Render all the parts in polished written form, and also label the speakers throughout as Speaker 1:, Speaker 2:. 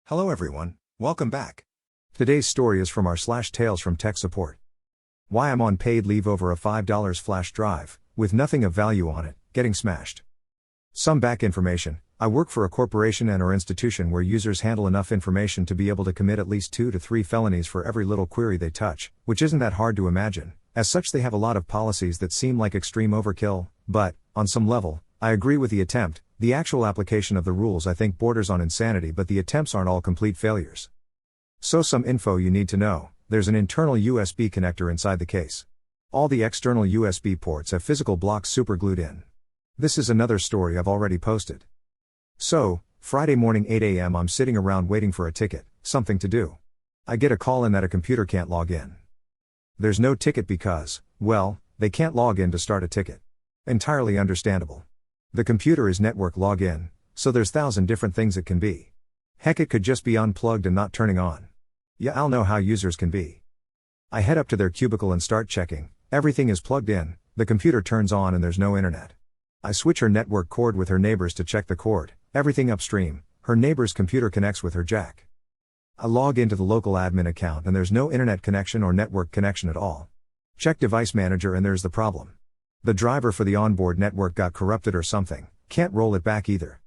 Speaker 1: Hello everyone, welcome back. Today's story is from r/TalesfromTechSupport. Why I'm on paid leave over a $5 flash drive, with nothing of value on it, getting smashed. Some back information: I work for a corporation and/or institution where users handle enough information to be able to commit at least 2 to 3 felonies for every little query they touch, which isn't that hard to imagine. As such, they have a lot of policies that seem like extreme overkill, but, on some level, I agree with the attempt. The actual application of the rules I think borders on insanity, but the attempts aren't all complete failures. So some info you need to know: there's an internal USB connector inside the case. All the external USB ports have physical blocks superglued in. This is another story I've already posted. So, Friday morning 8 a.m. I'm sitting around waiting for a ticket, something to do. I get a call in that a computer can't log in. There's no ticket because, well, they can't log in to start a ticket. Entirely understandable. The computer is network login, so there's 1,000 different things it can be. Heck, it could just be unplugged and not turning on. Yeah, I'll know how users can be. I head up to their cubicle and start checking. Everything is plugged in, the computer turns on and there's no internet. I switch her network cord with her neighbor's to check the cord, everything upstream. Her neighbor's computer connects with her jack. I log into the local admin account and there's no internet connection or network connection at all. Check device manager and there's the problem. The driver for the onboard network got corrupted or something, can't roll it back either.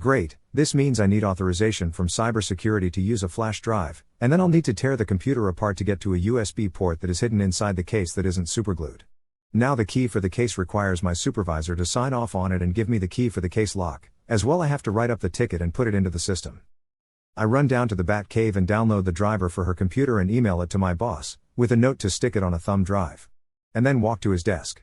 Speaker 1: Great, this means I need authorization from cybersecurity to use a flash drive, and then I'll need to tear the computer apart to get to a USB port that is hidden inside the case that isn't superglued. Now the key for the case requires my supervisor to sign off on it and give me the key for the case lock. As well, I have to write up the ticket and put it into the system. I run down to the Bat Cave and download the driver for her computer and email it to my boss, with a note to stick it on a thumb drive. And then walk to his desk.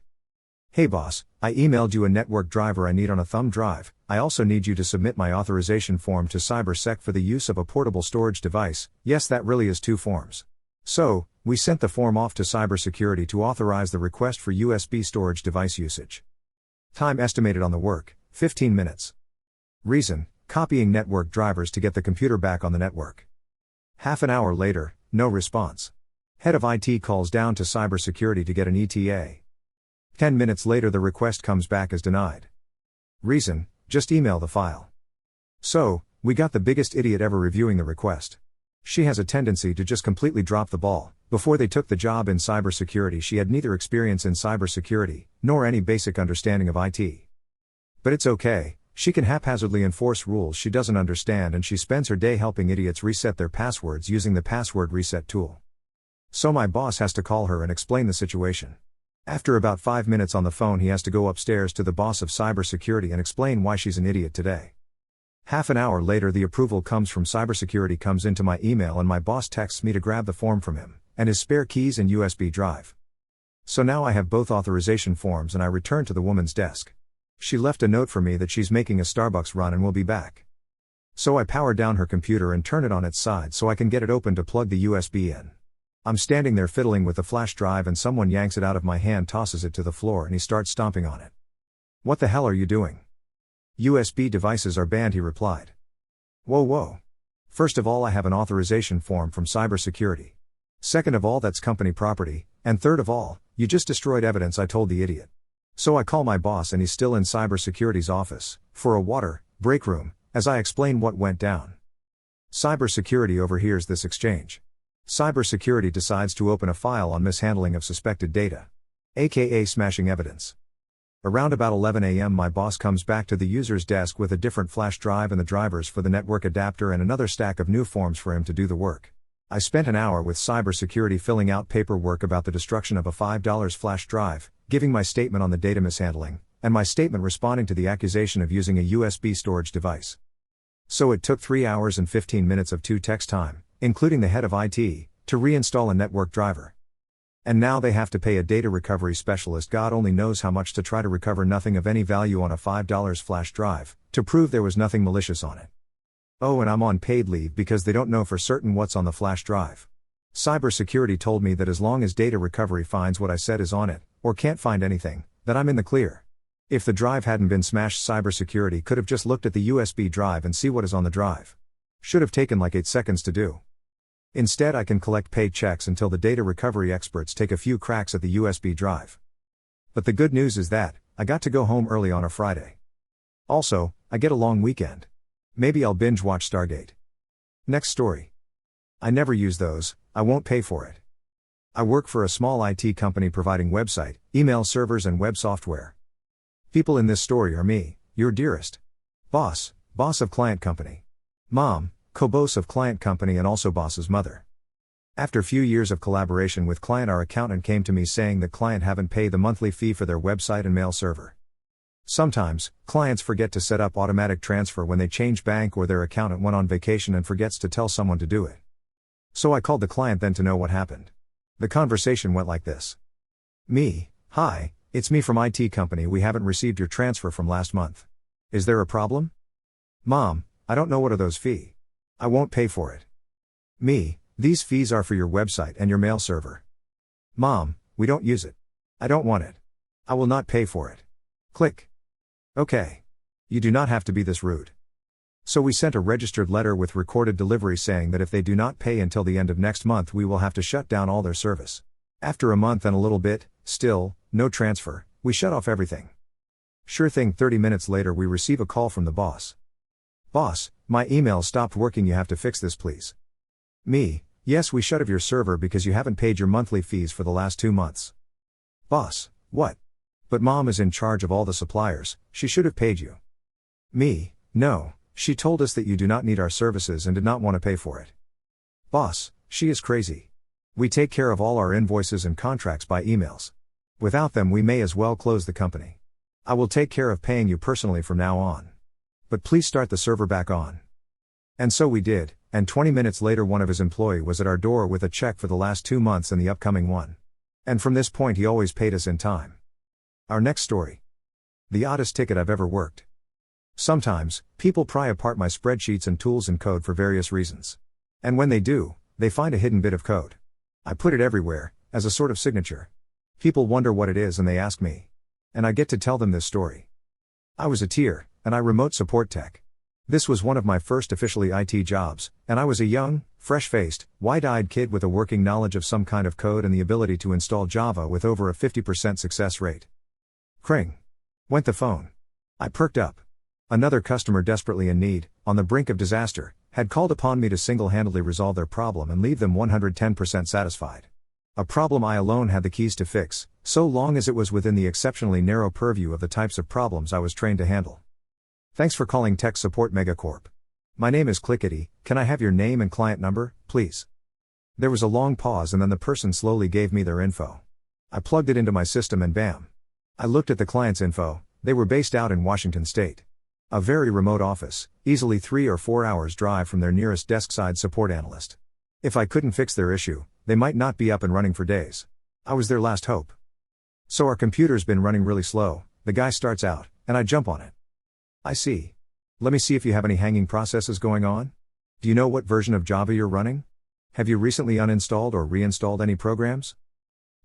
Speaker 1: Hey boss, I emailed you a network driver I need on a thumb drive. I also need you to submit my authorization form to CyberSec for the use of a portable storage device. Yes, that really is 2 forms. So, we sent the form off to cybersecurity to authorize the request for USB storage device usage. Time estimated on the work, 15 minutes. Reason: copying network drivers to get the computer back on the network. Half an hour later, no response. Head of IT calls down to cybersecurity to get an ETA. 10 minutes later the request comes back as denied. Reason: just email the file. So, we got the biggest idiot ever reviewing the request. She has a tendency to just completely drop the ball. Before they took the job in cybersecurity, she had neither experience in cybersecurity, nor any basic understanding of IT. But it's okay, she can haphazardly enforce rules she doesn't understand, and she spends her day helping idiots reset their passwords using the password reset tool. So my boss has to call her and explain the situation. After about 5 minutes on the phone, he has to go upstairs to the boss of cybersecurity and explain why she's an idiot today. Half an hour later the approval comes from cybersecurity, comes into my email, and my boss texts me to grab the form from him, and his spare keys and USB drive. So now I have both authorization forms and I return to the woman's desk. She left a note for me that she's making a Starbucks run and will be back. So I power down her computer and turn it on its side so I can get it open to plug the USB in. I'm standing there fiddling with the flash drive and someone yanks it out of my hand, tosses it to the floor, and he starts stomping on it. "What the hell are you doing?" "USB devices are banned," he replied. Whoa. First of all, I have an authorization form from cybersecurity. Second of all, that's company property. And third of all, you just destroyed evidence, I told the idiot. So I call my boss and he's still in cybersecurity's office, for a water break room, as I explain what went down. Cybersecurity overhears this exchange. Cybersecurity decides to open a file on mishandling of suspected data, aka smashing evidence. Around about 11 a.m. my boss comes back to the user's desk with a different flash drive and the drivers for the network adapter and another stack of new forms for him to do the work. I spent an hour with cybersecurity filling out paperwork about the destruction of a $5 flash drive, giving my statement on the data mishandling, and my statement responding to the accusation of using a USB storage device. So it took 3 hours and 15 minutes of 2 text time, including the head of IT, to reinstall a network driver. And now they have to pay a data recovery specialist God only knows how much to try to recover nothing of any value on a $5 flash drive, to prove there was nothing malicious on it. Oh, and I'm on paid leave because they don't know for certain what's on the flash drive. Cybersecurity told me that as long as data recovery finds what I said is on it, or can't find anything, that I'm in the clear. If the drive hadn't been smashed, cybersecurity could have just looked at the USB drive and see what is on the drive. Should have taken like 8 seconds to do. Instead, I can collect paid checks until the data recovery experts take a few cracks at the USB drive. But the good news is that I got to go home early on a Friday. Also, I get a long weekend. Maybe I'll binge watch Stargate. Next story. I never use those, I won't pay for it. I work for a small IT company providing website, email servers and web software. People in this story are me, your dearest boss of client company. Mom, co-boss of client company and also boss's mother. After few years of collaboration with client, our accountant came to me saying that client haven't paid the monthly fee for their website and mail server. Sometimes, clients forget to set up automatic transfer when they change bank or their accountant went on vacation and forgets to tell someone to do it. So I called the client then to know what happened. The conversation went like this. Me, hi, it's me from IT company, we haven't received your transfer from last month. Is there a problem? Mom, I don't know, what are those fees? I won't pay for it. Me, these fees are for your website and your mail server. Mom, we don't use it. I don't want it. I will not pay for it. Click. Okay. You do not have to be this rude. So we sent a registered letter with recorded delivery saying that if they do not pay until the end of next month, we will have to shut down all their service. After a month and a little bit, still, no transfer, we shut off everything. Sure thing, 30 minutes later we receive a call from the boss. Boss, my email stopped working, you have to fix this please. Me, yes, we shut off your server because you haven't paid your monthly fees for the last 2 months. Boss, what? But mom is in charge of all the suppliers, she should have paid you. Me, no, she told us that you do not need our services and did not want to pay for it. Boss, she is crazy. We take care of all our invoices and contracts by emails. Without them we may as well close the company. I will take care of paying you personally from now on. But please start the server back on. And so we did, and 20 minutes later one of his employees was at our door with a check for the last 2 months and the upcoming one. And from this point he always paid us in time. Our next story. The oddest ticket I've ever worked. Sometimes, people pry apart my spreadsheets and tools and code for various reasons. And when they do, they find a hidden bit of code. I put it everywhere, as a sort of signature. People wonder what it is and they ask me. And I get to tell them this story. I was a tier, and I remote support tech. This was one of my first officially IT jobs, and I was a young, fresh-faced, wide-eyed kid with a working knowledge of some kind of code and the ability to install Java with over a 50% success rate. Kring. Went the phone. I perked up. Another customer desperately in need, on the brink of disaster, had called upon me to single-handedly resolve their problem and leave them 110% satisfied. A problem I alone had the keys to fix, so long as it was within the exceptionally narrow purview of the types of problems I was trained to handle. Thanks for calling Tech Support Megacorp. My name is Clickety, can I have your name and client number, please? There was a long pause and then the person slowly gave me their info. I plugged it into my system and bam. I looked at the client's info, they were based out in Washington State. A very remote office, easily 3 or 4 hours drive from their nearest desk-side support analyst. If I couldn't fix their issue, they might not be up and running for days. I was their last hope. So our computer's been running really slow, the guy starts out, and I jump on it. I see. Let me see if you have any hanging processes going on. Do you know what version of Java you're running? Have you recently uninstalled or reinstalled any programs?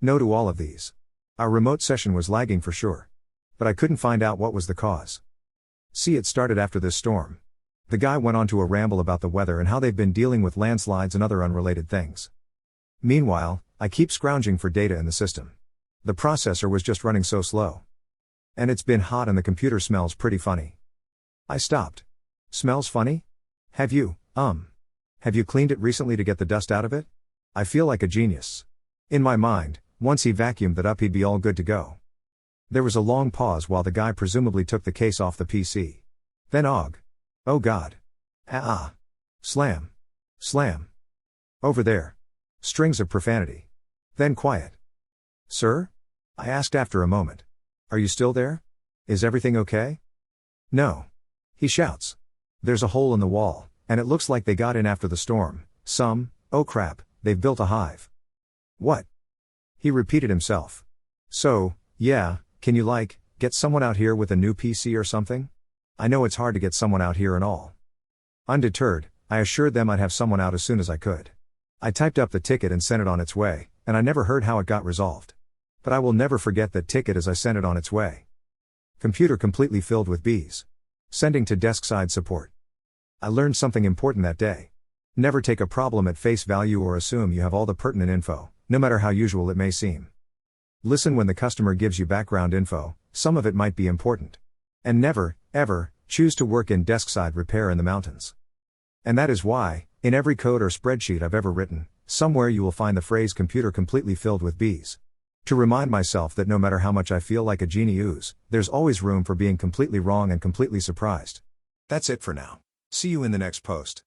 Speaker 1: No to all of these. Our remote session was lagging for sure. But I couldn't find out what was the cause. See, it started after this storm. The guy went on to a ramble about the weather and how they've been dealing with landslides and other unrelated things. Meanwhile, I keep scrounging for data in the system. The processor was just running so slow. And it's been hot and the computer smells pretty funny. I stopped. Smells funny? Have you cleaned it recently to get the dust out of it? I feel like a genius. In my mind, once he vacuumed that up he'd be all good to go. There was a long pause while the guy presumably took the case off the PC. Then oh god. Slam. Slam. Over there. Strings of profanity. Then quiet. Sir? I asked after a moment. Are you still there? Is everything okay? No. He shouts. There's a hole in the wall, and it looks like they got in after the storm. Oh crap, they've built a hive. What? He repeated himself. So, yeah, can you get someone out here with a new PC or something? I know it's hard to get someone out here and all. Undeterred, I assured them I'd have someone out as soon as I could. I typed up the ticket and sent it on its way, and I never heard how it got resolved. But I will never forget that ticket as I sent it on its way. Computer completely filled with bees. Sending to desk-side support. I learned something important that day. Never take a problem at face value or assume you have all the pertinent info, no matter how usual it may seem. Listen when the customer gives you background info, some of it might be important. And never, ever, choose to work in desk-side repair in the mountains. And that is why, In every code or spreadsheet I've ever written, somewhere you will find the phrase computer completely filled with bees. To remind myself that no matter how much I feel like a genie ooze, there's always room for being completely wrong and completely surprised. That's it for now. See you in the next post.